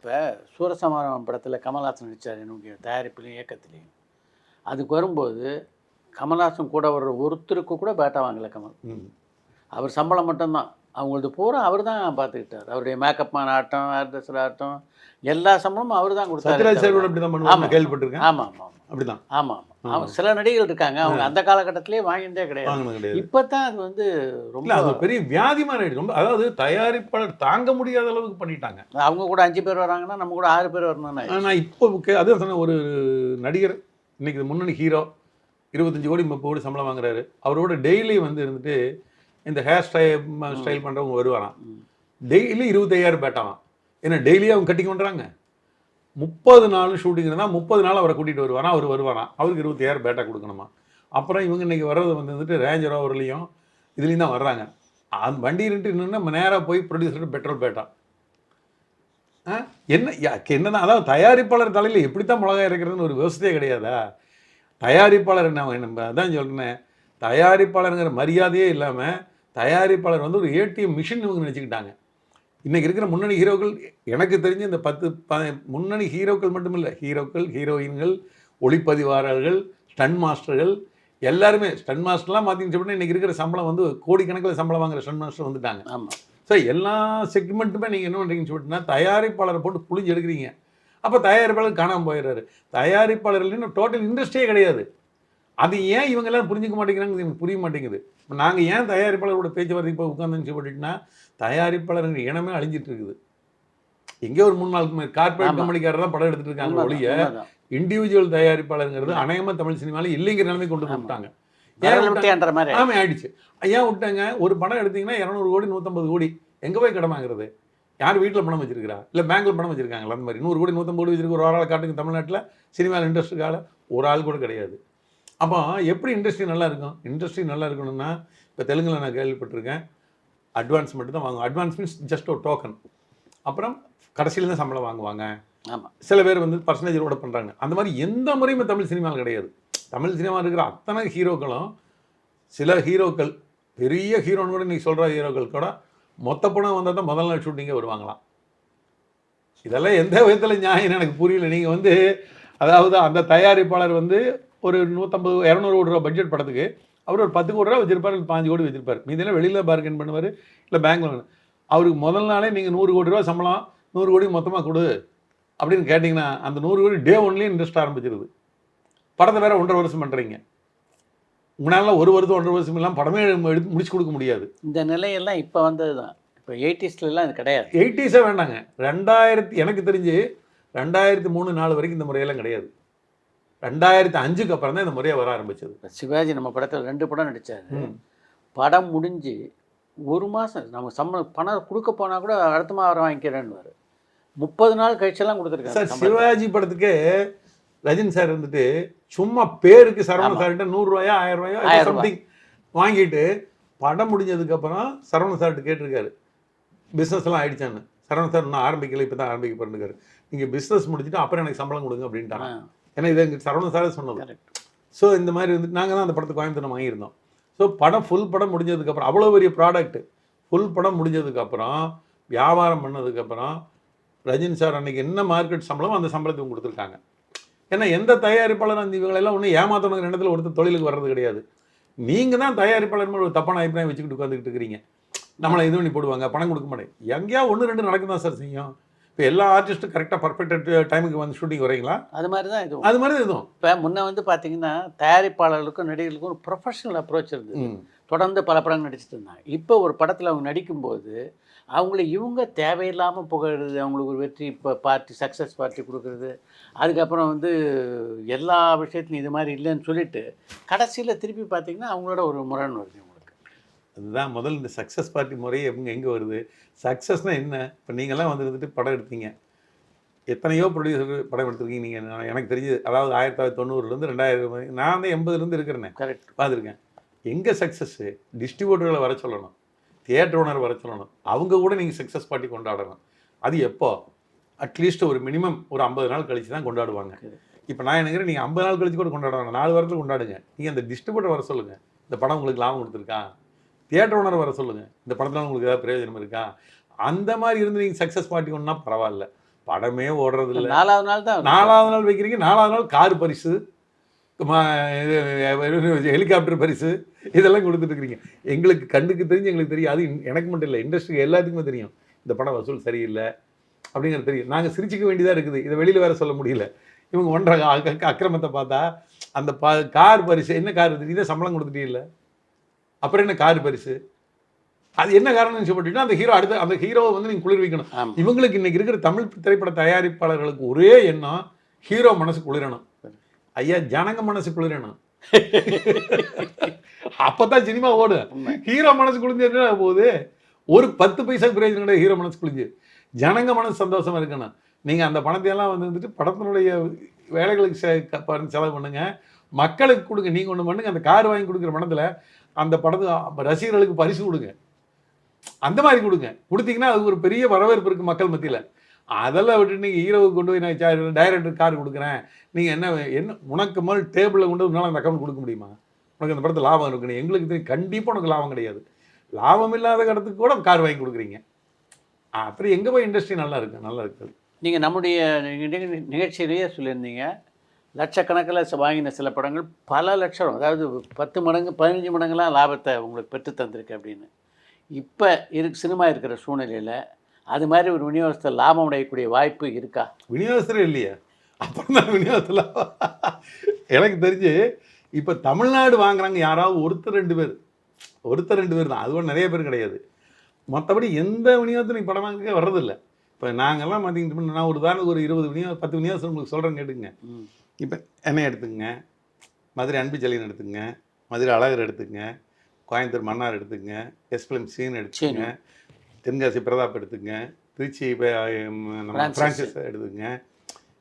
இப்போ சூரசம்ஹாரம் படத்தில் கமல்ஹாசன் நடித்தார் என்னுடைய தயாரிப்புலையும் இயக்கத்துலேயும். அதுக்கு வரும்போது கமல்ஹாசன் கூட வர்ற ஒருத்தருக்கு கூட பேட்டா வாங்கலை கமல். அவர் சம்பளம் மட்டும்தான். அவங்களது பூரா அவர் தான் பார்த்துக்கிட்டார். அவருடைய மேக்கப் மேன் ஆகட்டும், ஹேர் ட்ரெஸ்ஸர் ஆகட்டும், எல்லா சம்பளமும் அவர் தான் கொடுத்தாரு. சத்யராஜ் சார் கூட அப்படி தான் பண்ணுவாங்க, கேள்விப்பட்டிருக்கேன். ஆமாம் ஆமாம் அப்படிதான். ஆமாம் ஆமாம். சில நடிகர்கள் இருக்காங்க, அவங்க அந்த காலகட்டத்திலே வாங்கிட்டே கிடையாது. இப்போ தான் அது வந்து ரொம்ப அது பெரிய வியாதிமான ரொம்ப, அதாவது தயாரிப்பாளர் தாங்க முடியாத அளவுக்கு பண்ணிட்டாங்க. அவங்க கூட 5 பேர் வராங்கன்னா நம்ம கூட 6 பேர் வரணும்னா. நான் இப்போ அதுவும் சொன்ன ஒரு நடிகர் இன்னைக்கு முன்னணி ஹீரோ 25 கோடி 30 கோடி சம்பளம் வாங்குறாரு. அவரோட டெய்லி வந்து இருந்துட்டு இந்த ஹேர் ஸ்டைல் பண்ணுறவங்க வருவாராம். டெய்லி 25,000 பேட்டாவான். ஏன்னா டெய்லியே அவங்க கட்டிங் பண்ணுறாங்க. 30 நாள் ஷூட்டிங் இருந்தால் 30 நாள் அவரை கூட்டிகிட்டு வருவாராம். அவர் வருவாராம், அவருக்கு 25,000 பேட்டா கொடுக்கணுமா. அப்புறம் இவங்க இன்றைக்கி வர்றது வந்துட்டு ரேஞ்ச் ரோவர்லேயும் இதுலேயும் தான் வர்றாங்க. அந்த வண்டி இருந்துட்டு இன்னும் நம்ம நேராக போய் ப்ரொடியூசர்கிட்ட பெட்ரோல் பேட்டா என்னன்னா, அதாவது தயாரிப்பாளர் தலையில் எப்படித்தான் மிளகாய் இருக்கிறதுன்னு ஒரு விவசாயே கிடையாதா? தயாரிப்பாளர் நம்ம அதான் சொல்கிறேன், தயாரிப்பாளருங்கிற மரியாதையே இல்லாமல் தயாரிப்பாளர் வந்து ஒரு ஏடிஎம் மிஷின் இவங்க நினச்சிக்கிட்டாங்க. இன்றைக்கி இருக்கிற முன்னணி ஹீரோக்கள், எனக்கு தெரிஞ்சு இந்த 10 முன்னணி ஹீரோக்கள் மட்டுமில்லை, ஹீரோக்கள், ஹீரோயின்கள், ஒளிப்பதிவாளர்கள், ஸ்டன் மாஸ்டர்கள் எல்லாருமே, ஸ்டன் மாஸ்டர்லாம் பார்த்தீங்கன்னு சொன்னால் இன்றைக்கி இருக்கிற சம்பளம் வந்து கோடிக்கணக்கில் சம்பளம் வாங்குற ஸ்டன் மாஸ்டர் வந்துட்டாங்க. ஆமாம். ஸோ எல்லா செக்மெண்ட்டுமே நீங்கள் என்ன பண்ணுறீங்கன்னு சொல்லிட்டுனா தயாரிப்பாளரை போட்டு புளிஞ்சு எடுக்கிறீங்க. அப்போ தயாரிப்பாளர் காணாமல் போயிடுறாரு. தயாரிப்பாளர் இல்லைன்னு டோட்டல் இண்டஸ்ட்ரியே கிடையாது. அது ஏன் இவங்க எல்லாம் புரிஞ்சிக்க மாட்டேங்கிறாங்க, எனக்கு புரிய மாட்டேங்குது. இப்போ நாங்கள் ஏன் தயாரிப்பாளரோட பேச்சுவார்த்தைக்கு போய் உட்காந்துன்னு சொல்லிட்டுனா தயாரிப்பாளருங்கிற இனமே அழிஞ்சிட்டு இருக்குது. எங்கேயோ ஒரு 3-4 கார்பரேட் கம்பெனிக்காரர் தான் படம் எடுத்துட்டு இருக்காங்க ஒழிய இண்டிவிஜுவல் தயாரிப்பாளருங்கிறது அநேகமாக தமிழ் சினிமாவில் இல்லைங்கிற நிலைமை கொண்டு வந்துட்டாங்க. ஆமாம் ஆயிடுச்சு. ஏன் விட்டாங்க? ஒரு படம் எடுத்தீங்கன்னா 200 கோடி 150 கோடி எங்கே போய் கடன் வாங்குறது? யார் வீட்டில் பணம் வச்சிருக்கிறா? இல்லை பேங்க்கில் பணம் வச்சிருக்காங்களா? அந்த மாதிரி 100 கோடி 150 கோடி வச்சிருக்க ஒரு ஆளை காட்டுங்க தமிழ்நாட்டில். சினிமாவில் இண்டஸ்ட்ரிக்கால ஒரு ஆள் கூட கிடையாது. அப்போ எப்படி இண்டஸ்ட்ரி நல்லா இருக்கும்? இண்டஸ்ட்ரி நல்லா இருக்கணும்னா இப்போ தெலுங்கில் நான் கேள்விப்பட்டிருக்கேன், அட்வான்ஸ் மட்டும் தான் வாங்குவோம். அட்வான்ஸ் மீன்ஸ் ஜஸ்ட் ஒரு டோக்கன். அப்புறம் கடைசியில் தான் சம்பளம் வாங்குவாங்க. ஆமாம். சில பேர் வந்து பர்சன்டேஜோட பண்ணுறாங்க. அந்த மாதிரி எந்த முறையுமே தமிழ் சினிமாவில் கிடையாது. தமிழ் சினிமாவில் இருக்கிற அத்தனை ஹீரோக்களும், சில ஹீரோக்கள் பெரிய ஹீரோன்னு கூட இன்றைக்கி சொல்கிற ஹீரோக்கள் கூட மொத்த படம் வந்தால் தான் முதல் நாள் ஷூட்டிங்கே வருவாங்களாம். இதெல்லாம் எந்த விதத்தில் நியாயம் எனக்கு புரியல. நீங்கள் வந்து அதாவது அந்த தயாரிப்பாளர் வந்து ஒரு 150-200 கோடி ரூபா பட்ஜெட் படத்துக்கு அவர் ஒரு 10 கோடி ரூபா வச்சிருப்பார், 5 கோடி வச்சிருப்பார். மீதெல்லாம் வெளியில் பார்கெயின் பண்ணுவார், இல்லை பேங்க்ல. அவருக்கு முதல் நாளே நீங்கள் 100 கோடி ரூபா சம்பளம், 100 கோடி மொத்தமாக கொடு அப்படின்னு கேட்டிங்கன்னா அந்த 100 கோடி டே ஒன்லேயும் இன்ட்ரெஸ்ட் ஆரம்பிச்சிருது. படத்தை வேறு 1.5 வருஷம் பண்ணுறீங்க. உங்களால் 1 வருஷம் 1.5 வருஷம் எல்லாம் படமே எடுத்து முடிச்சு கொடுக்க முடியாது. இந்த நிலையெல்லாம் இப்போ வந்தது தான். இப்போ 80ஸ்லாம் இது கிடையாது. 80ஸே வேண்டாங்க. 2000 எனக்கு தெரிஞ்சு 2003-4 வரைக்கும் இந்த முறையெல்லாம் கிடையாது. 2005க்கு அப்புறம் தான் இந்த முறையை வர ஆரம்பிச்சது. சிவாஜி நம்ம படத்தில் 2 படம் நடித்தார். படம் முடிஞ்சு 1 மாதம் நம்ம பணம் கொடுக்க போனால் கூட அடுத்த மாதம் வாங்கிக்கிறேன்னு 30 நாள் கழிச்செல்லாம் கொடுத்துருக்காங்க சார். சிவாஜி படத்துக்கு ரஜினி சார் இருந்துட்டு சும்மா பேருக்கு சரவண சார்கிட்ட 100 ரூபாயா 1000 ரூபாயோ சம்திங் வாங்கிட்டு படம் முடிஞ்சதுக்கப்புறம் சரவண சார்கிட்ட கேட்டிருக்காரு பிஸ்னஸ்லாம் ஆயிடுச்சான்னு. சரவண சார் இன்னும் ஆரம்பிக்கல, இப்போ தான் ஆரம்பிக்க போயிருக்காரு. நீங்கள் பிஸ்னஸ் முடிச்சுட்டு அப்புறம் எனக்கு சம்பளம் கொடுங்க அப்படின்ட்டாங்க. ஏன்னா இதை எங்கள் சரவண சாரே சொன்னது. ஸோ இந்த மாதிரி வந்துட்டு நாங்கள் தான் அந்த படத்தை கோயம்புத்தூர் வாங்கியிருந்தோம். ஸோ படம் ஃபுல் படம் முடிஞ்சதுக்கப்புறம் அவ்வளோ பெரிய ப்ராடக்ட் ஃபுல் படம் முடிஞ்சதுக்கப்புறம் வியாபாரம் பண்ணதுக்கப்புறம் ரஜினி சார் அன்றைக்கி என்ன மார்க்கெட் சம்பளமோ அந்த சம்பளத்தை கொடுத்துருக்காங்க. ஏன்னா எந்த தயாரிப்பாளரும் அந்த இவங்களெல்லாம் ஒன்றும் ஏமாத்தணுங்கிற இடத்துல ஒருத்தர் தொழிலுக்கு வர்றது கிடையாது. நீங்கள் தான் தயாரிப்பாளர் மேலே ஒரு தப்பான அபிப்பிராயம் வச்சுக்கிட்டு உட்காந்துக்கிட்டு இருக்கிறீங்க. நம்மளை இது பண்ணி போடுவாங்க, பணம் கொடுக்க மாட்டேன். எங்கேயா 1-2 நடக்கு தான் சார் செய்யும். இப்போ எல்லா ஆர்டிஸ்ட்டும் கரெக்டாக பர்ஃபெக்ட் டைமுக்கு வந்து ஷூட்டிங் வரீங்களா? அது மாதிரி தான் இதுவும். அது மாதிரி தான் இதுவும். இப்போ முன்னே வந்து பார்த்தீங்கன்னா தயாரிப்பாளர்களுக்கும் நடிகர்களுக்கும் ஒரு ப்ரொஃபஷனல் அப்ரோச் இருந்தது. தொடர்ந்து பல படங்கள் நடிச்சுட்டு இருந்தாங்க. இப்போ ஒரு படத்தில் அவங்க நடிக்கும்போது அவங்கள இவங்க தேவையில்லாமல் புகழுறது, அவங்களுக்கு ஒரு வெற்றி பார்ட்டி சக்ஸஸ் பார்ட்டி கொடுக்குறது, அதுக்கப்புறம் வந்து எல்லா விஷயத்துலையும் இது மாதிரி இல்லைன்னு சொல்லிட்டு கடைசியில் திருப்பி பார்த்தீங்கன்னா அவங்களோட ஒரு முரண் வருது உங்களுக்கு. அதுதான் முதல்ல இந்த சக்ஸஸ் பார்ட்டி முறையே எங்கே வருது? சக்ஸஸ்னால் என்ன? இப்போ நீங்கள்லாம் வந்துட்டு படம் எடுத்தீங்க, எத்தனையோ ப்ரொடியூசர் படம் எடுத்துருக்கீங்க. நீங்கள் எனக்கு தெரிஞ்சு அதாவது 1990 2000 நான் தான் 80 இருக்கிறேனே. கரெக்ட். பார்த்துருக்கேன். எங்கே சக்ஸஸ்ஸு? டிஸ்ட்ரிபியூட்டர்களை வர சொல்லணும், தியேட்டர் ஓனர் வர சொல்லணும், அவங்க கூட நீங்கள் சக்ஸஸ் பார்ட்டி கொண்டாடணும். அது எப்போ? அட்லீஸ்ட் ஒரு மினிமம் ஒரு 50 நாள் கழித்து தான் கொண்டாடுவாங்க. இப்போ நான் நினைக்கிறேன் நீங்கள் 50 நாள் கழிச்சு கூட கொண்டாடுவாங்க, 4 வாரத்தில் கொண்டாடுங்க. நீங்கள் அந்த டிஸ்ட்ரிபியூட்டர் வர சொல்லுங்கள், இந்த படம் உங்களுக்கு லாபம் கொடுத்துருக்கா. தியேட்டர் ஓனர் வர சொல்லுங்கள், இந்த படத்தில் உங்களுக்கு ஏதாவது பிரயோஜனம் இருக்கா. அந்த மாதிரி இருந்து நீங்கள் சக்ஸஸ் பார்ட்டி ஒன்றா பரவாயில்ல. படமே ஓடுறது இல்லை. 4வது நாள் தான் 4வது நாள் வைக்கிறீங்க, 4வது நாள் கார் பரிசு, ஹெலிகாப்டர் பரிசு இதெல்லாம் கொடுத்துட்டு இருக்கிறீங்க. எங்களுக்கு கண்ணுக்கு தெரிஞ்சு எங்களுக்கு தெரியும். அது எனக்கு மட்டும் இல்லை, இண்டஸ்ட்ரிக்கு எல்லாத்துக்குமே தெரியும் இந்த படம் வசூல் சரியில்லை அப்படிங்கிறது தெரியும். நாங்கள் சிரிச்சிக்க வேண்டியதாக இருக்குது, இதை வெளியில் வேற சொல்ல முடியல. இவங்க ஒன்றாக அக்கிரமத்தை பார்த்தா அந்த கார் பரிசு என்ன கார் இருக்குது, இதே சம்பளம் கொடுத்துட்டே இல்லை, அப்புறம் என்ன கார் பரிசு, அது என்ன காரணம்னு சொல்லிட்டீங்கன்னா அந்த ஹீரோ அடுத்த அந்த ஹீரோவை வந்து நீங்கள் குளிர் வைக்கணும். இவங்களுக்கு இன்னைக்கு இருக்கிற தமிழ் திரைப்பட தயாரிப்பாளர்களுக்கு ஒரே எண்ணம் ஹீரோ மனசு குளிரணும். ஐயா ஜனங்க மனசு குளிரணும், அப்பதான் சினிமா ஓடும். ஹீரோ மனசு குளிஞ்சு போகுது, ஒரு 10 பைசா பிரயோஜனம் கிடையாது. ஹீரோ மனசு குளிஞ்சு ஜனங்க மனசு சந்தோஷமா இருக்கணும். நீங்க அந்த பணத்தையெல்லாம் வந்துட்டு படத்தினுடைய வேலைகளுக்கு செலவு பண்ணுங்க, மக்களுக்கு கொடுங்க. நீங்க ஒண்ணு பண்ணுங்க, அந்த கார் வாங்கி கொடுக்குற பணத்துல அந்த படத்துக்கு ரசிகர்களுக்கு பரிசு கொடுங்க, அந்த மாதிரி கொடுங்க. கொடுத்தீங்கன்னா அது ஒரு பெரிய வரவேற்பு இருக்கு மக்கள் மத்தியில். அதெல்லாம் விட்டு நீங்கள் ஹீரோவுக்கு கொண்டு போய் நான் டைரக்டர் கார் கொடுக்குறேன், நீங்கள் என்ன உனக்கு மேல் டேபிளில் கொண்டு உன்னால் அந்த அக்கௌண்ட் கொடுக்க முடியுமா? உனக்கு அந்த படத்தில் லாபம் இருக்கணும். எங்களுக்கு தெரியும் கண்டிப்பாக உனக்கு லாபம் கிடையாது. லாபம் இல்லாத இடத்துக்கு கூட கார் வாங்கி கொடுக்குறீங்க. அப்புறம் எங்கே போய் இண்டஸ்ட்ரி நல்லா இருக்குது. நீங்கள் நம்முடைய நிகழ்ச்சியிலேயே சொல்லியிருந்தீங்க, லட்சக்கணக்கில் வாங்கின சில படங்கள் பல லட்சம், அதாவது 10 மடங்கு 15 மடங்குலாம் லாபத்தை உங்களுக்கு பெற்று தந்திருக்கு அப்படின்னு. இப்போ சினிமா இருக்கிற சூழ்நிலையில் அது மாதிரி ஒரு விநியோகத்தில் லாபம் அடையக்கூடிய வாய்ப்பு இருக்கா? விநியோகஸ்தரே இல்லையா? அப்புறம் தான் விநியோகத்தில் எனக்கு தெரிஞ்சு இப்போ தமிழ்நாடு வாங்குறாங்க யாராவது ஒருத்தர் ரெண்டு பேர் தான், அதுவும் நிறைய பேர் கிடையாது. மற்றபடி எந்த விநியோகத்திலும் படம் வாங்க வர்றதில்லை. இப்போ நாங்கள்லாம் பார்த்தீங்கன்னா, நான் ஒரு உதாரணத்துக்கு ஒரு 10 விநியோகஸ்தர் உங்களுக்கு சொல்கிறேன்னு கேட்டுங்க. இப்போ என்னை எடுத்துக்கங்க, மதுரை அன்பு ஜெலியன் எடுத்துங்க, மதுரை அழகர் எடுத்துங்க, கோயம்புத்தூர் மன்னார் எடுத்துங்க, எஸ்பிஎம் சீன் எடுத்துங்க, தென்காசி பிரதாப் எடுத்துங்க, திருச்சி நம்ம பிரான்சிஸ் எடுத்துங்க,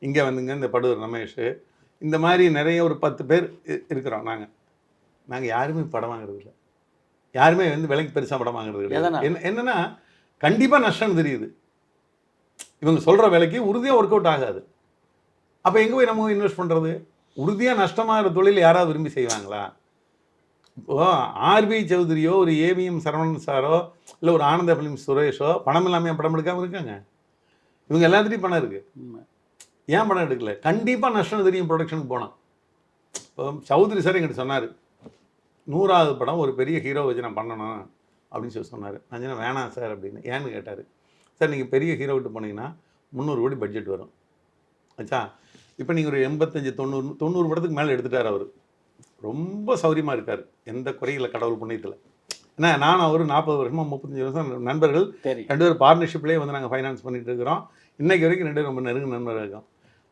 இங்கே வந்துங்க இந்த படூர் ரமேஷ், இந்த மாதிரி நிறைய ஒரு 10 பேர் இருக்கிறோம். நாங்கள் யாருமே படம் வாங்குறது இல்லை, யாருமே வந்து விலைக்கு பெருசாக படம் வாங்குறது கிடையாது. என்னன்னா கண்டிப்பாக நஷ்டம்னு தெரியுது. இவங்க சொல்கிற விலைக்கு உறுதியாக ஒர்க் அவுட் ஆகாது. அப்போ எங்கே போய் நம்ம இன்வெஸ்ட் பண்ணுறது? உறுதியாக நஷ்டமாகிற தொழில் யாராவது விரும்பி செய்வாங்களா? இப்போ ஆர்பி சௌத்ரியோ ஒரு ஏவிஎம் சரவணன் சாரோ இல்லை ஒரு ஆனந்த ஃபிலிம் சுரேஷோ பணம் இல்லாமல் படம் எடுக்காமல் இருக்காங்க. இவங்க எல்லாத்துலேயும் பணம் இருக்குது, ஏன் படம் எடுக்கல? கண்டிப்பாக நஷ்டம் தெரியும் ப்ரொடக்ஷனுக்கு போனால். இப்போ சௌத்ரி சார் எங்கிட்ட சொன்னார், 100வது படம் ஒரு பெரிய ஹீரோ வச்சு நான் பண்ணணும் அப்படின்னு சொல்லி சொன்னார். நான் சொன்னேன் வேணாம் சார் அப்படின்னு. ஏன்னு கேட்டார். சார் நீங்கள் பெரிய ஹீரோ விட்டு போனீங்கன்னா 300 கோடி பட்ஜெட் வரும் ஆச்சா. இப்போ நீங்கள் ஒரு 85-90 படத்துக்கு மேலே எடுத்துட்டார் அவர். ரொம்ப சௌரியமாக இருக்கார், எந்த குறையில கடவுள் புண்ணியத்தில். ஏன்னா நானும் அவர் 40 வருஷமாக 35 வருஷம் நண்பர்கள், 2 பேர் பார்ட்னர்ஷிப்லேயே வந்து நாங்கள் ஃபைனான்ஸ் பண்ணிகிட்டு இருக்கிறோம். இன்றைக்கு வரைக்கும் 2 பேரும் ரொம்ப நெருங்க நண்பர்கள் இருக்கோம்.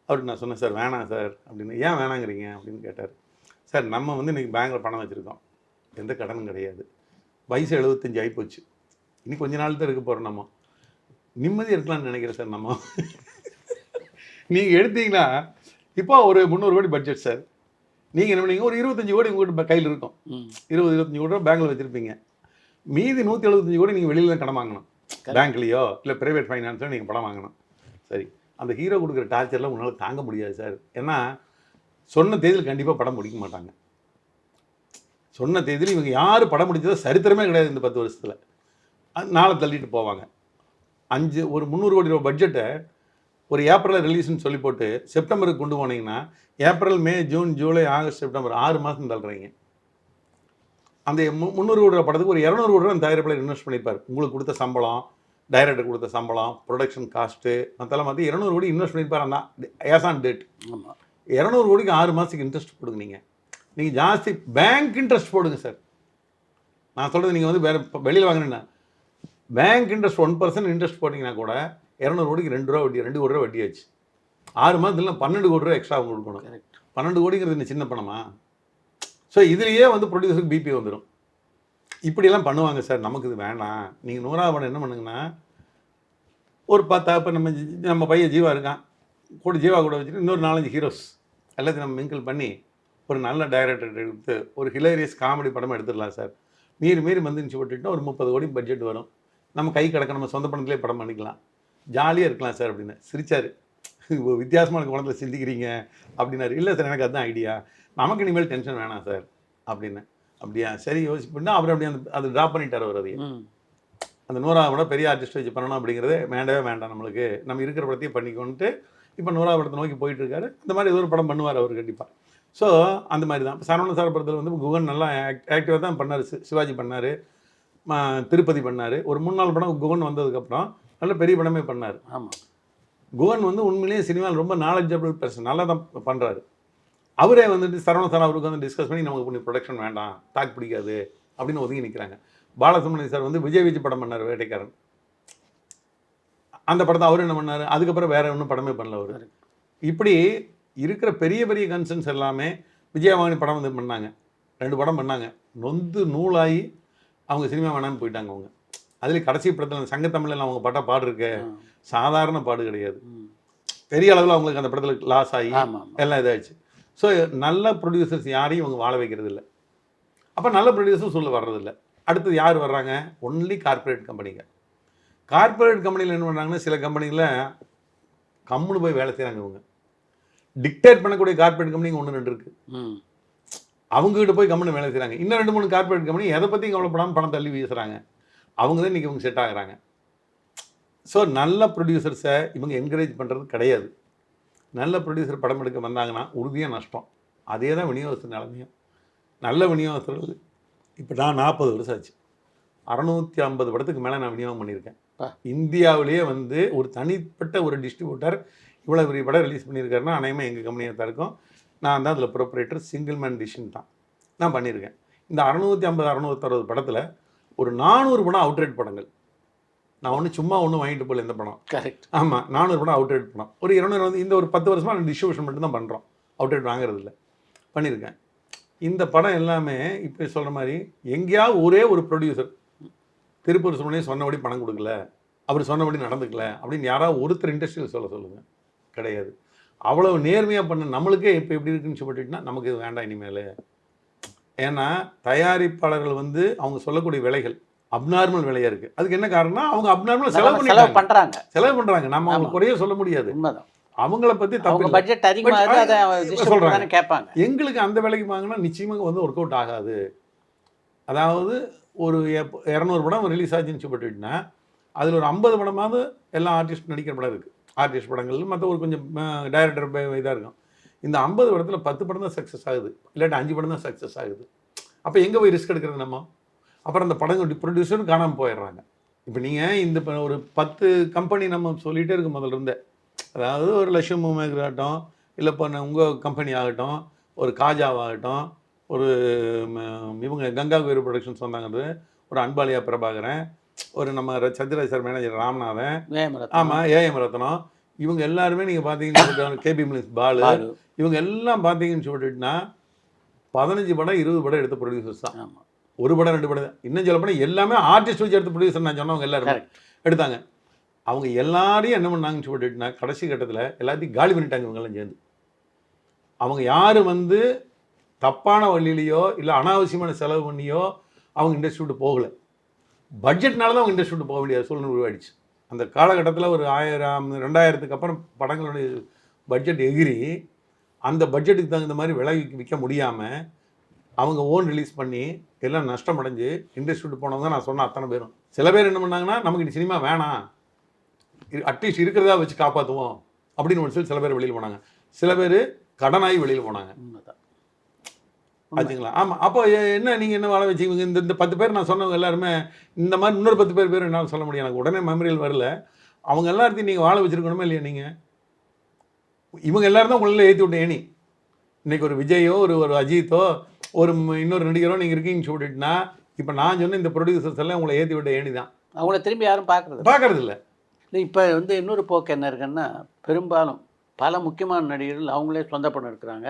அவருக்கு நான் சொன்னேன், சார் வேணாம் சார் அப்படின்னு. ஏன் வேணாங்கிறீங்க அப்படின்னு கேட்டார். சார் நம்ம வந்து இன்றைக்கி பேங்கில் பணம் வச்சுருக்கோம், எந்த கடனும் கிடையாது, வயசு 75 ஆகிப்போச்சு, இனி கொஞ்ச நாள் தான் இருக்க போகிறோம், நம்ம நிம்மதியாக இருக்கலாம்னு நினைக்கிறேன் சார். நம்ம நீங்கள் எடுத்தீங்கன்னா இப்போ ஒரு 300 கோடி பட்ஜெட் சார், நீங்கள் என்ன பண்ணீங்க, ஒரு 25 கோடி உங்கள்கிட்ட கையில் இருக்கும், 20-25 கோடி ரூபா பேங்கில் வச்சுருப்பீங்க, மீதி 175 கோடி நீங்கள் வெளியில் கடன் வாங்கணும், பேங்க்லேயோ இல்லை ப்ரைவேட் ஃபைனான்ஸோ நீங்கள் படம் வாங்கணும். சரி, அந்த ஹீரோ கொடுக்குற டார்ச்சர்லாம் உங்களால் தாங்க முடியாது சார். ஏன்னா சொன்ன தேதியில் கண்டிப்பாக படம் முடிக்க மாட்டாங்க. சொன்ன தேதியில் இவங்க யார் படம் முடிச்சதோ சரித்திரமே கிடையாது இந்த 10 வருஷத்தில். நாளை தள்ளிட்டு போவாங்க. ஒரு 300 கோடி ரூபா பட்ஜெட்டை ஒரு ஏப்ரலில் ரிலீஸ்ன்னு சொல்லி போட்டு செப்டம்பருக்கு கொண்டு போனீங்கன்னா ஏப்ரல், மே, ஜூன், ஜூலை, ஆகஸ்ட், செப்டம்பர் 6 மாதம் தள்ளுறீங்க. அந்த 300 கோடி ரூபா படத்துக்கு ஒரு 200 கோடி ரூபா அந்த தயாரிப்பில் இன்வெஸ்ட் பண்ணியிருப்பார். உங்களுக்கு கொடுத்த சம்பளம், டைரக்டர் கொடுத்த சம்பளம், ப்ரொடக்ஷன் காஸ்ட்டு மற்றெல்லாம் பார்த்து 200 கோடி இன்வெஸ்ட் பண்ணியிருப்பார். அந்த ஏஸ் ஆன் டேட் 200 கோடிக்கு 6 மாதத்துக்கு இன்ட்ரெஸ்ட் போடுங்க. நீங்கள் ஜாஸ்தி பேங்க் இன்ட்ரெஸ்ட் போடுங்க சார். நான் சொல்கிறது நீங்கள் வந்து வேறு வெளியில் வாங்கினீங்கன்னா பேங்க் இன்ட்ரெஸ்ட் 1% இன்ட்ரெஸ்ட் போட்டிங்கன்னா கூட 200 கோடிக்கு 2 ரூபா வட்டி, 2 கோடி ரூபா வட்டி ஆச்சு. 6 மாதத்துல 12 கோடி ரூபா எக்ஸ்ட்ரா கொடுக்கணும். 12 கோடிங்கிறது என்ன சின்ன பணமா? ஸோ இதுலேயே வந்து ப்ரொடியூசருக்கு பிபி வந்துடும். இப்படியெல்லாம் பண்ணுவாங்க சார். நமக்கு இது வேண்டாம். நீங்கள் 100வது படம் என்ன பண்ணுங்கன்னா, ஒரு 10 இப்போ நம்ம பையன் ஜீவா இருக்கான், கூட ஜீவா கூட வச்சுட்டு இன்னொரு 4-5 ஹீரோஸ் எல்லாத்தையும் நம்ம மிங்கிள் பண்ணி ஒரு நல்ல டைரக்டர் எடுத்து ஒரு ஹிலேரியஸ் காமெடி படமாக எடுத்துடலாம் சார். மீறி வந்துச்சு போட்டுட்டு ஒரு 30 கோடி பட்ஜெட் வரும். நம்ம கை கிடக்க நம்ம சொந்த பணத்திலே படம் பண்ணிக்கலாம், ஜாலியாக இருக்கலாம் சார் அப்படின்னு சிரிச்சார். வித்தியாசமான குணத்தில் சிந்திக்கிறீங்க அப்படின்னாரு. இல்லை சார் எனக்கு அதுதான் ஐடியா, நமக்கு இனிமேல் டென்ஷன் வேணாம் சார் அப்படின்னு. அப்படியா சரி யோசிப்புன்னா அப்புறம் அப்படி அது ட்ராப் பண்ணிட்டார் அவர். அதையும் அந்த 100ஆவது படம் பெரிய ஆர்டிஸ்ட் வச்சு பண்ணணும் அப்படிங்கிறது வேண்டவே வேண்டாம், நம்மளுக்கு நம்ம இருக்கிற படத்தையும் பண்ணிக்கொண்டு இப்போ 100ஆவது படத்தை நோக்கி போயிட்டு இருக்காரு. அந்த மாதிரி ஏதோ ஒரு படம் பண்ணுவார் அவர் கண்டிப்பாக. ஸோ அந்த மாதிரி தான் சரவணன் சார் படத்தில் வந்து குகன் நல்லா ஆக்டிவாக தான் பண்ணார். சிவாஜி பண்ணார், திருப்பதி பண்ணார். ஒரு 3-4 படம் குகன் வந்ததுக்கப்புறம் நல்ல பெரிய படமே பண்ணார். ஆமாம், குகன் வந்து உண்மையிலேயே சினிமாவில் ரொம்ப நாலேஜபிள் பர்சன், நல்லா தான் பண்ணுறாரு. அவரே வந்துட்டு சரவணன் சார் அவருக்கு வந்து டிஸ்கஸ் பண்ணி நமக்கு கொஞ்சம் ப்ரொடக்ஷன் வேண்டாம், தாக்கு பிடிக்காது அப்படின்னு ஒதுங்கி நிற்கிறாங்க. பாலசுப்ரமணியம் சார் வந்து விஜய் படம் பண்ணார், வேட்டைக்காரன். அந்த படத்தை அவர் என்ன பண்ணார், அதுக்கப்புறம் வேற ஒன்றும் படமே பண்ணல அவர். இப்படி இருக்கிற பெரிய பெரிய கன்சர்ன்ஸ் எல்லாமே விஜயவாணி படம் வந்து பண்ணாங்க, 2 படம் பண்ணாங்க. நொந்து நூலாகி அவங்க சினிமா வேணான்னு போயிட்டாங்க அவங்க. அதுலேயும் கடைசி படத்தில் சங்கத்தமிழில் அவங்க பட்ட பாடு இருக்க சாதாரண பாடு கிடையாது. பெரிய அளவில் அவங்களுக்கு அந்த படத்தில் லாஸ் ஆகி எல்லாம் இதாகிடுச்சு. ஸோ நல்ல ப்ரொடியூசர்ஸ் யாரையும் இவங்க வாழ வைக்கிறது இல்லை. அப்போ நல்ல ப்ரொடியூசர்ஸ் சொல்ல வர்றதில்லை. அடுத்தது யார் வர்றாங்க, ஒன்லி கார்பரேட் கம்பெனிங்க. கார்பரேட் கம்பெனியில் என்ன பண்ணுறாங்கன்னா, சில கம்பெனியில் கம்முன்னு போய் வேலை செய்கிறாங்க. இவங்க டிக்டேட் பண்ணக்கூடிய கார்பரேட் கம்பெனிங்க 1-2 இருக்குது. அவங்ககிட்ட போய் கம்பெனி வேலை செய்கிறாங்க. இன்னும் 2-3 கார்பரேட் கம்பெனி எதை பற்றியும் கவலைப்படாமல் பணம் தள்ளி வீசுகிறாங்க. அவங்க தான் இன்றைக்கி இவங்க செட் ஆகுறாங்க. ஸோ நல்ல ப்ரொடியூசர்ஸை இவங்க என்கரேஜ் பண்ணுறது கிடையாது. நல்ல ப்ரொடியூசர் படம் எடுக்க வந்தாங்கன்னா உறுதியாக நஷ்டம். அதே தான் விநியோகஸ்தர் நிலைமையும். நல்ல விநியோகஸ்தர்கள் இப்போ நான் 40 வருஷம் ஆச்சு, 650 படத்துக்கு மேலே நான் விநியோகம் பண்ணியிருக்கேன். இந்தியாவிலேயே வந்து ஒரு தனிப்பட்ட ஒரு டிஸ்ட்ரிபியூட்டர் இவ்வளோ பெரிய படம் ரிலீஸ் பண்ணியிருக்காருன்னா அநேகமாக எங்கள் கம்பெனியாக தான் இருக்கும். நான் தான் அதில் ப்ரொப்ரேட்டர், சிங்கிள் மேன் டிசிஷன் தான் நான் பண்ணியிருக்கேன். இந்த 650-660 படத்தில் ஒரு 400 படம் அவுட்ரேட் படங்கள். நான் சும்மா வாங்கிட்டு போகல இந்த படம். கரெக்ட். ஆமாம், 400 படம் அவுட்ரேட் படம். ஒரு 200 வந்து இந்த ஒரு 10 வருஷமாக நான் டிஸ்ட்ரிபியூஷன் மட்டும் தான் பண்ணுறோம், அவுட்ரேட் வாங்குறது இல்லை, பண்ணியிருக்கேன். இந்த படம் எல்லாமே இப்போ சொல்கிற மாதிரி எங்கேயாவது ஒரே ஒரு ப்ரொடியூசர் திருப்பூர் சுமணியே சொன்னபடி பணம் கொடுக்கல, அப்படி சொன்னபடி நடந்துக்கல அப்படின்னு யாராவது ஒருத்தர் இண்டஸ்ட்ரியில் சொல்லுங்கள். கிடையாது. அவ்வளோ நேர்மையாக பண்ண நம்மளுக்கே இப்போ எப்படி இருக்குன்னு சொல்லிட்டுனா நமக்கு இது வேண்டாம் இனிமேல். ஏன்னா தயாரிப்பாளர்கள் வந்து அவங்க சொல்லக்கூடிய விலைகள் அப்நார்மல் விலையாக இருக்குது. அதுக்கு என்ன காரணம்னா அவங்க அப்நார்மல் செலவு பண்ணுறாங்க. நம்ம அவங்க குறைய சொல்ல முடியாது. உண்மைதான். அவங்கள பற்றி தப்பு, பட்ஜெட் அதிகமாக சொல்கிறாங்க, கேட்பாங்க. எங்களுக்கு அந்த விலைக்கு வாங்கினா நிச்சயமாக வந்து ஒர்க் அவுட் ஆகாது. அதாவது ஒரு 200 படம் ரிலீஸ் ஆச்சுன்னு சொல்லிட்டுனா அதில் ஒரு 50 படமாவது எல்லா ஆர்டிஸ்ட் நடிக்கிற படம் இருக்குது. ஆர்டிஸ்ட் படங்கள் மற்ற ஒரு கொஞ்சம் டைரக்டர் இதாக இருக்கும். இந்த 50 படத்தில் 10 படம் தான் சக்ஸஸ் ஆகுது, இல்லாட்டி 5 படம் தான் சக்ஸஸ் ஆகுது. அப்போ எங்கே போய் ரிஸ்க் எடுக்கிறது நம்ம? அப்புறம் அந்த படங்கள் ப்ரொடியூசரும் காணாமல் போயிடுறாங்க. இப்போ நீங்கள் இந்த ஒரு 10 கம்பெனி நம்ம சொல்லிகிட்டே இருக்கு முதல்ல இருந்தே. அதாவது ஒரு லட்சுமி மேக்கர் ஆகட்டும், இல்லை இப்போ உங்கள் கம்பெனி ஆகட்டும், ஒரு காஜாவாகட்டும், ஒரு இவங்க கங்கா கோயில் ப்ரொடக்ஷன்ஸ் வந்தாங்கிறது, ஒரு அன்பாலியா பிரபாகரன், ஒரு நம்ம சத்யராஜ் சார் மேனேஜர் ராமநாதன், ஆமாம் ஏஎம் ரத்னம், இவங்க எல்லாருமே நீங்கள் பார்த்தீங்கன்னா கேபி மில்ஸ் பாலு, இவங்க எல்லாம் பார்த்தீங்கன்னு சொல்லிட்டுனா 15 படம் 20 படம் எடுத்த ப்ரொடியூசர்ஸ் தான். ஆமாம், ஒரு படம் 2 படம். இன்னும் சொல்ல போனால் எல்லாமே ஆர்டிஸ்ட் வச்சு எடுத்த ப்ரொடியூசர் நான் சொன்னவங்க எல்லாருமே எடுத்தாங்க. அவங்க எல்லாரையும் என்ன பண்ணாங்கன்னு சொல்லிட்டுனா கடைசி கட்டத்தில் எல்லாத்தையும் காலி பண்ணிட்டாங்க இவங்கெல்லாம் சேர்ந்து. அவங்க யார் வந்து தப்பான வழியிலையோ இல்லை அனாவசியமான செலவு பண்ணியோ அவங்க இண்டஸ்ட்ரி விட்டு போகலை. பட்ஜெட்னால தான் அவங்க இண்டஸ்ட்ரி விட்டு போக வேண்டிய சூழ்நிலை உருவாயிடுச்சு. அந்த காலகட்டத்தில் ஒரு 1000-2000க்கு அப்புறம் படங்களுடைய பட்ஜெட் எகிரி அந்த பட்ஜெட்டுக்கு தகுந்த மாதிரி விலை விற்க முடியாமல் அவங்க ஓன் ரிலீஸ் பண்ணி எல்லாம் நஷ்டம் அடைஞ்சு இண்டஸ்ட்ரி விட்டு போனவங்க நான் சொன்ன அத்தனை பேரும். சில பேர் என்ன பண்ணாங்கன்னா நமக்கு இந்த சினிமா வேணாம், அட்லீஸ்ட் இருக்கிறதா வச்சு காப்பாற்றுவோம் அப்படின்னு சொல்லி சில பேர் வெளியில் போனாங்க. சில பேர் கடனாகி வெளியில் போனாங்க. ஆச்சுங்களா? ஆமாம். அப்போ என்ன நீங்கள் என்ன வாழ வச்சுக்கிங்க? இந்த 10 பேர் நான் சொன்னவங்க எல்லாருமே இந்த மாதிரி இன்னொரு 10 பேர் என்னால் சொல்ல முடியும், எனக்கு உடனே மெமரியில் வரல. அவங்க எல்லாத்தையும் நீங்கள் வாழ வச்சுருக்கணுமே இல்லையா? நீங்கள் இவங்க எல்லோரும் தான் உங்களை ஏற்றி விட்ட ஏணி. இன்றைக்கி ஒரு விஜயோ ஒரு அஜித்தோ ஒரு இன்னொரு நடிகரோ நீங்கள் இருக்கீங்கன்னு சொல்லிட்டுனா இப்போ நான் சொன்ன இந்த ப்ரொடியூசர்ஸ் எல்லாம் உங்களை ஏற்றி விட்ட ஏணி தான். அவங்கள திரும்பி யாரும் பார்க்குறது இல்லை. இப்போ வந்து இன்னொரு போக்கு என்ன இருக்குன்னா, பெரும்பாலும் பல முக்கியமான நடிகர்கள் அவங்களே சொந்த படம் எடுக்கிறாங்க,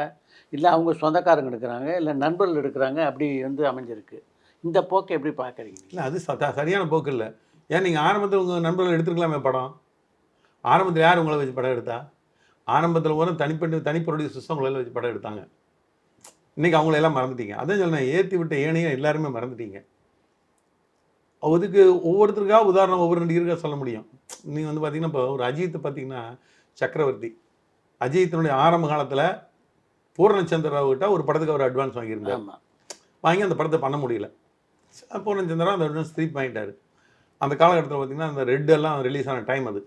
இல்லை அவங்க சொந்தக்காரங்க எடுக்கிறாங்க, இல்லை நண்பர்கள் எடுக்கிறாங்க. அப்படி வந்து அமைஞ்சிருக்கு. இந்த போக்கை எப்படி பார்க்குறீங்க? இல்லை, அது சரியான போக்கு இல்லை. ஏன் நீங்கள் ஆரம்பத்தில் உங்கள் நண்பர்கள் எடுத்துருக்கலாமே படம்? ஆரம்பத்தில் யார் உங்களை வச்சு படம் எடுத்தா? ஆரம்பத்தில் ஒரு தனி ப்ரொடியூசர்ஸ் தான் உங்களை வச்சு படம் எடுத்தாங்க. இன்றைக்கி அவங்களெல்லாம் மறந்துட்டீங்க. அதான் சொன்னேன், ஏற்றி விட்ட ஏனையும் எல்லாருமே மறந்துட்டீங்க. அதுக்கு ஒவ்வொருத்தருக்காக உதாரணம் ஒவ்வொரு நடிகருக்காக சொல்ல முடியும். நீங்கள் வந்து பார்த்தீங்கன்னா இப்போ ஒரு அஜித்தை பார்த்தீங்கன்னா, சக்கரவர்த்தி அஜித்தினுடைய ஆரம்ப காலத்தில் பூர்ணச்சந்திராவுக்கிட்ட ஒரு படத்துக்கு அவர் அட்வான்ஸ் வாங்கியிருந்தார். வாங்கி அந்த படத்தை பண்ண முடியல. பூர்ணச்சந்திரா அந்த அட்வான்ஸ் திருப்பி வாங்கிட்டார். அந்த காலகட்டத்தில் பார்த்தீங்கன்னா அந்த ரெட் எல்லாம் ரிலீஸ் ஆன டைம் அது.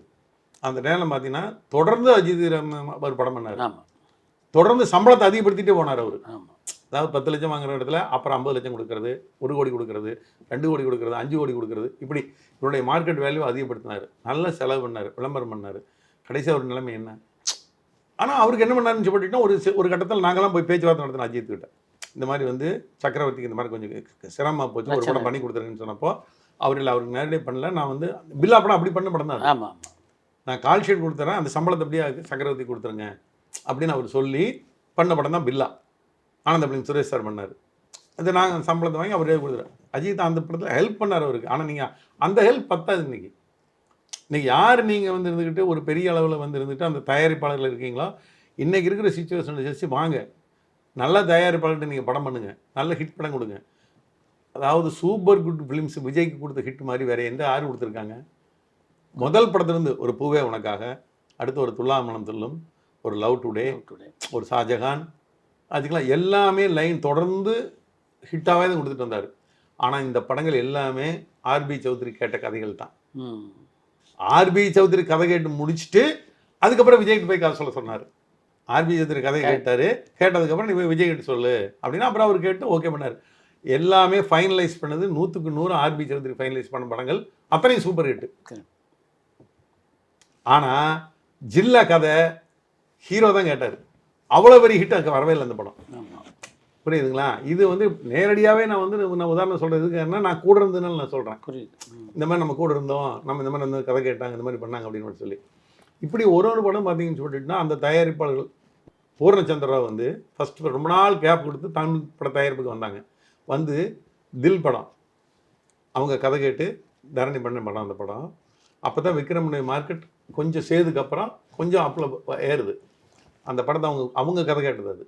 அந்த டைமில் பார்த்தீங்கன்னா தொடர்ந்து அஜித் ஒரு படம் பண்ணார். ஆமாம். தொடர்ந்து சம்பளத்தை அதிகப்படுத்திட்டே போனார் அவர். ஆமாம். அதாவது 10 லட்சம் வாங்குற இடத்துல அப்புறம் 50 லட்சம் கொடுக்கறது, 1 கோடி கொடுக்கறது, 2 கோடி கொடுக்கறது, 5 கோடி கொடுக்கறது, இப்படி இவருடைய மார்க்கெட் வேல்யூ அதிகப்படுத்தினார். நல்ல செலவு பண்ணார், விளம்பரம் பண்ணார். கடைசியாக ஒரு நிலைமை என்ன? ஆனால் அவருக்கு என்ன பண்ணாருன்னு சொல்லிட்டுனா ஒரு கட்டத்தில் நாங்களாம் போய் பேச்சுவார்த்தை நடத்தினோம் அஜித் கிட்ட. இந்த மாதிரி வந்து சக்கரவர்த்திக்கு இந்த மாதிரி கொஞ்சம் சிரமமாக போச்சு, ஒரு படம் பண்ணி கொடுத்துருங்கன்னு சொன்னப்போ அவருக்கு நேரடியாக பண்ணல. நான் வந்து பில்லா படம் அப்படி பண்ண படம் தான். ஆமாம். நான் கால் ஷீட் கொடுத்துறேன், அந்த சம்பளத்தை அப்படியே சக்கரவர்த்தி கொடுத்துருங்க அப்படின்னு அவர் சொல்லி பண்ண படம் தான் பில்லா. ஆனந்தபுரம் சுரேஷ் சார் பண்ணார். அது நாங்கள் சம்பளத்தை வாங்கி அவரே கொடுத்துறேன். அஜித் அந்த படத்தில் ஹெல்ப் பண்ணார் அவருக்கு. ஆனால் நீங்கள் அந்த ஹெல்ப் பத்தாது. இன்றைக்கி யார் நீங்கள் வந்து இருந்துக்கிட்டு ஒரு பெரிய அளவில் வந்து இருந்துட்டு அந்த தயாரிப்பாளர்கள் இருக்கீங்களோ, இன்றைக்கி இருக்கிற சிச்சுவேஷனை வச்சு வாங்க, நல்ல தயாரிப்பாளர்கிட்ட நீங்கள் படம் பண்ணுங்கள், நல்ல ஹிட் படம் கொடுங்க. அதாவது சூப்பர் குட் ஃபிலிம்ஸ் விஜய்க்கு கொடுத்த ஹிட் மாதிரி வேறு எந்த யார் கொடுத்துருக்காங்க? முதல் படத்துலேருந்து ஒரு பூவே உனக்காக, அடுத்து ஒரு துல்லாமலம் துல்லும், ஒரு லவ் டுடே, ஒரு ஷாஜகான், அதுக்கெல்லாம் எல்லாமே லைன் தொடர்ந்து ஹிட்டாகவே தான் கொடுத்துட்டு வந்தார். ஆனால் இந்த படங்கள் எல்லாமே ஆர்பி சௌத்ரி கேட்ட கதைகள் தான். ஆர்பி சௌத்ரி கதை கேட்டு முடிச்சுட்டு அதுக்கப்புறம் விஜய்கிட்ட போய் கதை சொல்ல சொன்னார். ஆர்பி சௌத்ரி கதை கேட்டதுக்கப்புறம் நீ போய் விஜய்கிட்ட சொல்லு அப்படின்னா அப்புறம் அவர் கேட்டு ஓகே பண்ணார். எல்லாமே ஃபைனலைஸ் பண்ணது 100க்கு 100 ஆர்பி சௌத்ரி ஃபைனலைஸ் பண்ண படங்கள் அத்தனையும் சூப்பர் ஹிட்டு. ஆனால் ஜில்லா கதை ஹீரோ தான் கேட்டார். அவ்வளோ பெரிய ஹிட் அங்கே வரவே இல்லை அந்த படம். புரியுதுங்களா? இது வந்து நேரடியாகவே நான் உதாரணம் சொல்கிறதுக்கு என்ன, நான் கூட இருந்ததுனால நான் சொல்கிறேன். இந்த மாதிரி நம்ம கூட இருந்தோம், நம்ம இந்த மாதிரி வந்து கதை கேட்டாங்க, இந்த மாதிரி பண்ணாங்க அப்படின்னு சொல்லி. இப்படி ஒரு படம் பார்த்தீங்கன்னு சொல்லிட்டுனா அந்த தயாரிப்பாளர்கள் பூர்ணச்சந்திரராவ் வந்து ஃபஸ்ட்டு ரொம்ப நாள் கேப் கொடுத்து தமிழ் பட தயாரிப்புக்கு வந்தாங்க. வந்து தில் படம் அவங்க கதை கேட்டு தரணி பண்ண படம் அந்த படம். அப்போ தான் விக்ரமுடைய மார்க்கெட் கொஞ்சம் சேதுக்கப்புறம் கொஞ்சம் அப்பில் ஏறுது. அந்த படத்தை அவங்க கதை கேட்டது. அது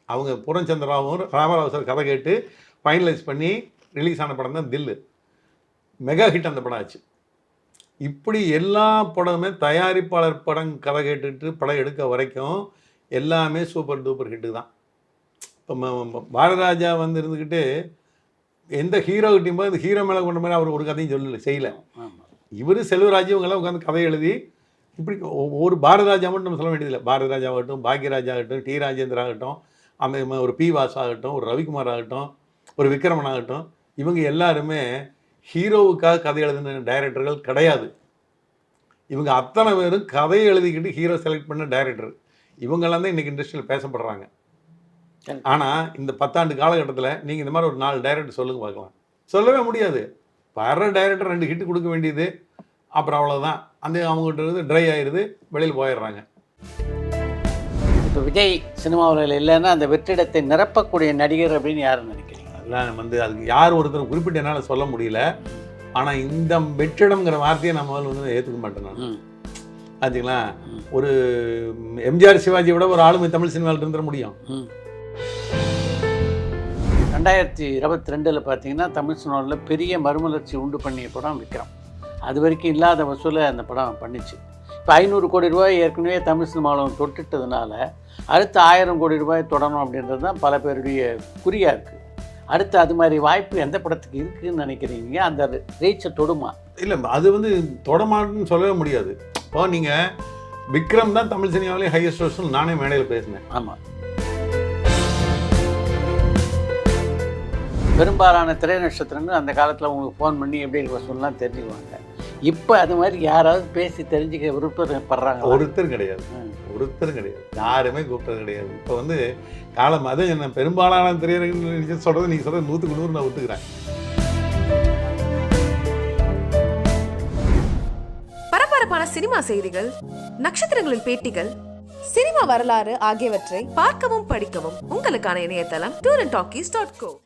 அவங்க பூர்ணச்சந்திராவும் ராமராவ் சார் கதை கேட்டு ஃபைனலைஸ் பண்ணி ரிலீஸ் ஆன படம் தான் தில்லு. மெகா ஹிட் அந்த படம் ஆச்சு. இப்படி எல்லா படமுமே தயாரிப்பாளர் படம் கதை கேட்டுட்டு படம் எடுக்க வரைக்கும் எல்லாமே சூப்பர் டூப்பர் ஹிட்டு தான். இப்போ பாரதிராஜா வந்து இருந்துக்கிட்டு எந்த ஹீரோ கிட்டையும் போது ஹீரோ மேலே கொண்ட மாதிரி அவர் ஒரு கதையும் செய்யலை. இவர் செல்வராஜ் இவங்கெல்லாம் உட்காந்து கதை எழுதி இப்படி ஒரு பாரதிராஜா மட்டும் நம்ம சொல்ல வேண்டியதில்லை. பாரதிராஜா ஆகட்டும், பாக்யராஜ் ஆகட்டும், டி ராஜேந்திரா ஆகட்டும், அந்த ஒரு பி வாஸ் ஆகட்டும், ஒரு ரவிக்குமார் ஆகட்டும், ஒரு விக்ரமன் ஆகட்டும், இவங்க எல்லாருமே ஹீரோவுக்காக கதை எழுதின டைரக்டர்கள் கிடையாது. இவங்க அத்தனை பேரும் கதையை எழுதிக்கிட்டு ஹீரோ செலக்ட் பண்ண டைரக்டர். இவங்கெல்லாம் தான் இன்றைக்கி இண்டஸ்ட்ரியில் பேசப்படுறாங்க. ஆனால் இந்த 10 ஆண்டு காலகட்டத்தில் நீங்கள் இந்த மாதிரி ஒரு 4 டைரக்டர் சொல்லுங்க பார்க்கலாம். சொல்லவே முடியாது. வர டைரக்டர் 2 ஹிட்டு கொடுக்க வேண்டியது, அப்புறம் அவ்வளோதான். அந்த அவங்ககிட்ட இருந்து ட்ரை ஆயிடுது, வெளியில் போயிடுறாங்க. இப்போ விஜய் சினிமாவில் இல்லைன்னா அந்த வெற்றிடத்தை நிரப்பக்கூடிய நடிகர் அப்படின்னு யாரும் நினைக்கிறீங்க? அதெல்லாம் வந்து அதுக்கு யார் ஒருத்தர் குறிப்பிட்ட என்னால் சொல்ல முடியல. ஆனால் இந்த வெற்றிடம்ங்கிற வார்த்தையை நம்ம வந்து ஏற்றுக்க மாட்டேன் நான். ஆச்சுங்களா? ஒரு எம்ஜிஆர் சிவாஜியை விட ஒரு ஆளுமை தமிழ் சினிமாவில் இருந்துட முடியும். 2022 பார்த்தீங்கன்னா தமிழ் சினிமாவில் பெரிய மறுமலர்ச்சி உண்டு பண்ணிய படம் விக்ரம். அது வரைக்கும் இல்லாத வசூலை அந்த படம் பண்ணிச்சு. இப்போ 500 கோடி ரூபாய் ஏற்கனவே தமிழ் சினிமாவில் தொட்டுட்டதுனால அடுத்து 1000 கோடி ரூபாய் தொடரணும் அப்படின்றது தான் பல பேருடைய குறியாக இருக்குது. அடுத்து அது மாதிரி வாய்ப்பு எந்த படத்துக்கு இருக்குதுன்னு நினைக்கிறீங்க? அந்த ரீச்சை தொடுமா? இல்லை, அது வந்து தொடமாட்டுன்னு சொல்லவே முடியாது. இப்போ நீங்கள் விக்ரம் தான் தமிழ் சினிமாவிலே ஹையஸ்ட் வசூல் நானே மேடையில் பேசினேன். ஆமாம். பெரும்பாலான திரை நட்சத்திரங்கள் அந்த காலத்தில் உங்களுக்கு ஃபோன் பண்ணி எப்படி வசூல்லாம் தெரிஞ்சுக்குவாங்க. இப்போ அது மாதிரி யாராவது பேசி தெரிஞ்சுக்க விருப்பப்படுறாங்க? ஒருத்தர் கிடையாது. யாருமே கூப்பிட்டது கிடையாது. இப்போ வந்து காலம் அது என்ன பெரும்பாலான திரையரங்கு சொல்கிறது நீங்கள் சொல்கிறது 100க்கு 100 நான் ஒத்துக்கிறேன். பரபரப்பான சினிமா செய்திகள், நட்சத்திரங்களின் பேட்டிகள், சினிமா வரலாறு ஆகியவற்றை பார்க்கவும் படிக்கவும் உங்களுக்கான இணையதளம் tourantalkies.co.